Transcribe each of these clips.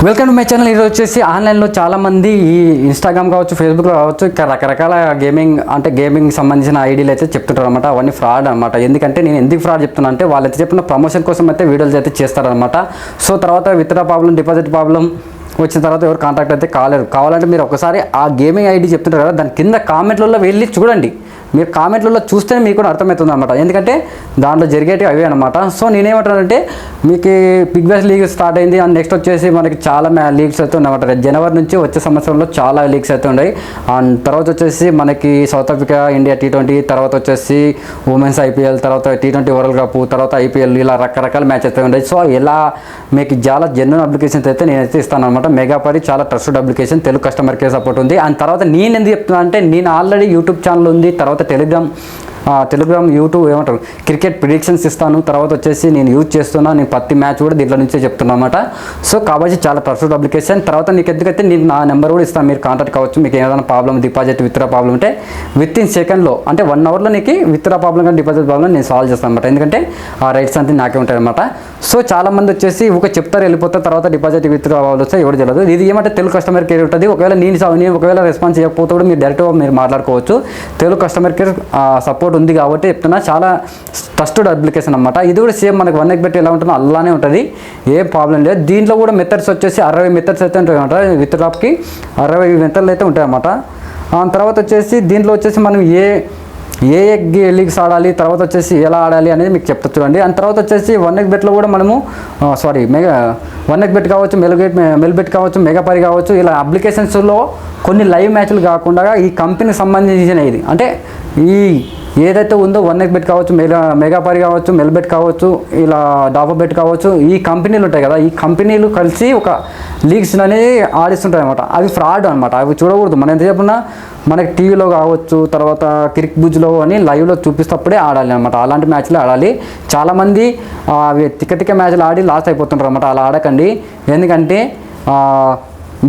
Welcome to my channel. ఈరోజు వచ్చేసి ఆన్లైన్లో చాలామంది ఈ ఇన్స్టాగ్రామ్ కావచ్చు, ఫేస్బుక్లో కావచ్చు, ఇక్కడ రకరకాల గేమింగ్ సంబంధించిన ఐడీలు అయితే చెప్తుంటారు అనమాట. అవన్నీ ఫ్రాడ్ అనమాట. ఎందుకంటే నేను ఎందుకు ఫ్రాడ్ చెప్తున్నా అంటే వాళ్ళు అయితే చెప్పిన ప్రమోషన్ కోసం అయితే వీడియోలు అయితే చేస్తారనమాట. సో తర్వాత విత్డ్రా ప్రాబ్లం, డిపాజిట్ ప్రాబ్లం వచ్చిన తర్వాత ఎవరు కాంటాక్ట్ అయితే కావాలంటే మీరు ఒకసారి ఆ గేమింగ్ ఐడి చెప్తుంటారు కదా, దాని కింద కామెంట్లలో వెళ్ళి చూడండి. మీరు కామెంట్లలో చూస్తేనే మీకు కూడా అర్థమవుతుంది అనమాట. ఎందుకంటే దాంట్లో జరిగేటివి అవే అనమాట. సో నేనేమంటానంటే మీకు బిగ్ బాస్ లీగ్ స్టార్ట్ అయింది అండ్ నెక్స్ట్ వచ్చేసి మనకి చాలా లీగ్స్ అయితే ఉన్నాయన్నమాట. జనవరి నుంచి వచ్చే సంవత్సరంలో చాలా లీగ్స్ అయితే ఉన్నాయి. అండ్ తర్వాత వచ్చేసి మనకి సౌత్ ఆఫ్రికా, ఇండియా T20, తర్వాత వచ్చేసి ఉమెన్స్ IPL, తర్వాత T20 వరల్డ్ కప్, తర్వాత IPL, ఇలా రకరకాల మ్యాచ్ అయితే ఉన్నాయి. సో ఇలా మీకు చాలా జెన్యూన్ అప్లికేషన్స్ అయితే నేనైతే ఇస్తాను అనమాట. మెగాపరి చాలా trusted application, Telugu customer care support ఉంది. అండ్ తర్వాత నేను ఎందుకు చెప్తున్నా అంటే నేను ఆల్రెడీ యూట్యూబ్ ఛానల్ ఉంది, తర్వాత టెలిగ్రామ్ యూట్యూబ్ ఏమంటారు క్రికెట్ ప్రిడిక్షన్స్ ఇస్తాను. తర్వాత వచ్చేసి నేను యూజ్ చేస్తున్నా, నేను ప్రతి మ్యాచ్ కూడా దీంట్లో నుంచే చెప్తున్నా అనమాట. సో కాబట్టి చాలా ట్రస్టెడ్ అప్లికేషన్. తర్వాత నీకు ఎందుకైతే నేను నా నెంబర్ కూడా ఇస్తాను, మీరు కాంటాక్ట్ కావచ్చు. మీకు ఏదైనా ప్రాబ్లం, డిపాజిట్ విత్డ్రా ప్రాబ్లం ఉంటే వితిన్ సెకండ్లో అంటే 1 అవర్లో నీకు విత్డ్రా ప్రాబ్లం కానీ డిపాజిట్ ప్రాబ్లం నేను సాల్వ్ చేస్తాను అనమాట. ఎందుకంటే ఆ రైట్స్ అంతా నాకే ఉంటాయి అనమాట. సో చాలామంది వచ్చేసి ఒక చెప్తారు వెళ్ళిపోతారు, తర్వాత డిపాజిట్ విత్డ్రా ప్రాబ్లం వస్తే ఎవరు తెలియదు. ఇది ఏమంటే తెలుగు కస్టమర్ కేర్ ఉంటుంది. ఒకవేళ నేను ఒకవేళ రెస్పాన్స్ చేయకపోతే కూడా మీరు డైరెక్ట్గా మీరు మాట్లాడుకోవచ్చు. తెలుగు కస్టమర్ కేర్ సపోర్ట్ ఉంది కాబట్టి చెప్తున్నా. చాలా ట్రస్టెడ్ అప్లికేషన్ అనమాట. ఇది కూడా సేమ్ మనకు OneXBet ఎలా ఉంటుందో అలానే ఉంటుంది, ఏ ప్రాబ్లం లేదు. దీంట్లో కూడా మెథడ్స్ వచ్చేసి 60 మెథడ్స్ అయితే ఉంటాయి అనమాట. విత్డ్రాప్కి 60 మెథడ్లు అయితే ఉంటాయి అన్నమాట. తర్వాత వచ్చేసి దీంట్లో వచ్చేసి మనం ఏ లీగ్స్ ఆడాలి, తర్వాత వచ్చేసి ఎలా ఆడాలి అనేది మీకు చెప్తా చూడండి. అండ్ తర్వాత వచ్చేసి OneXBetలో కూడా మనము OneXBet కావచ్చు, మెల్బెట్ కావచ్చు, మెగాపరి కావచ్చు, ఇలా అప్లికేషన్స్లో కొన్ని లైవ్ మ్యాచ్లు కాకుండా ఈ కంపెనీకి సంబంధించిన ఇది అంటే ఈ ఏదైతే ఉందో OneXBet కావచ్చు, మెగాపరి కావచ్చు, మెల్బెట్ కావచ్చు, ఇలా డాబోబెట్ కావచ్చు, ఈ కంపెనీలు ఉంటాయి కదా, ఈ కంపెనీలు కలిసి ఒక లీగ్స్ అనేది ఆడిస్తుంటాయి అనమాట. అవి ఫ్రాడ్ అనమాట. అవి చూడకూడదు. మనం ఎంత చెప్పినా మనకి టీవీలో కావచ్చు, తర్వాత క్రిక్ బుజ్లో అని లైవ్లో చూపిస్తప్పుడే ఆడాలి అనమాట. అలాంటి మ్యాచ్లు ఆడాలి. చాలామంది అవి తిక్క మ్యాచ్లు ఆడి లాస్ అయిపోతుంటారు అనమాట. అలా ఆడకండి. ఎందుకంటే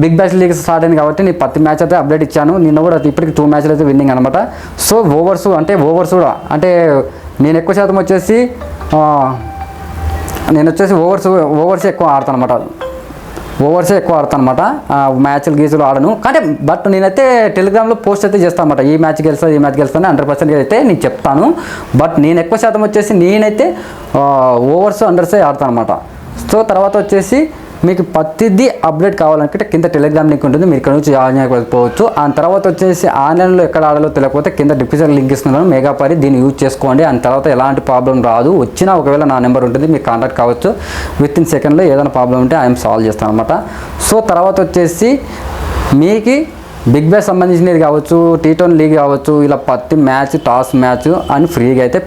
బిగ్ బాస్ లీగ్ స్టార్ట్ అయింది కాబట్టి నేను ప్రతి మ్యాచ్ అయితే అప్డేట్ ఇచ్చాను. నిన్న కూడా ఇప్పటికి 2 మ్యాచ్లు అయితే విన్నింగ్ అనమాట. సో ఓవర్స్ కూడా అంటే నేను ఎక్కువ శాతం వచ్చేసి ఓవర్సే ఎక్కువ ఆడతాను అనమాట. మ్యాచ్లు గీచులు ఆడను. కానీ బట్ నేనైతే టెలిగ్రామ్లో పోస్ట్ అయితే చేస్తాను అనమాట. ఈ మ్యాచ్ గెలుస్తుంది 100% అయితే నేను చెప్తాను. బట్ నేను ఎక్కువ శాతం వచ్చేసి నేనైతే ఓవర్స్ అండర్సే ఆడతాను అనమాట. సో తర్వాత వచ్చేసి మీకు ప్రతిదీ అప్డేట్ కావాలనుకుంటే కింద టెలిగ్రామ్ లింక్ ఉంటుంది, మీరు ఇక్కడ నుంచి జాయిన్ అయిపోవచ్చు. ఆ తర్వాత వచ్చేసి ఆన్లైన్లో ఎక్కడ ఆడాలో తెలియకపోతే కింద డిస్క్రిప్షన్ లింక్ ఇస్తున్నాను, మెగాపరి, దీన్ని యూజ్ చేసుకోండి. ఆ తర్వాత ఎలాంటి ప్రాబ్లం రాదు. వచ్చినా ఒకవేళ నా నెంబర్ ఉంటుంది, మీరు కాంటాక్ట్ కావచ్చు. విత్ ఇన్ సెకండ్లో ఏదైనా ప్రాబ్లం ఉంటే ఐఎమ్ సాల్వ్ చేస్తాను అనమాట. సో తర్వాత వచ్చేసి మీకు బిగ్ బాస్ సంబంధించినది కావచ్చు, T20 లీగ్ కావచ్చు, ఇలా ప్రతి టాస్ మ్యాచ్ అని ఫ్రీగా అయితే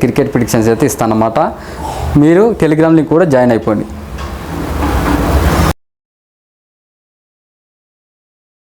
క్రికెట్ ప్రిడిక్షన్స్ అయితే ఇస్తాను అనమాట. మీరు టెలిగ్రామ్ లింక్ కూడా జాయిన్ అయిపోండి.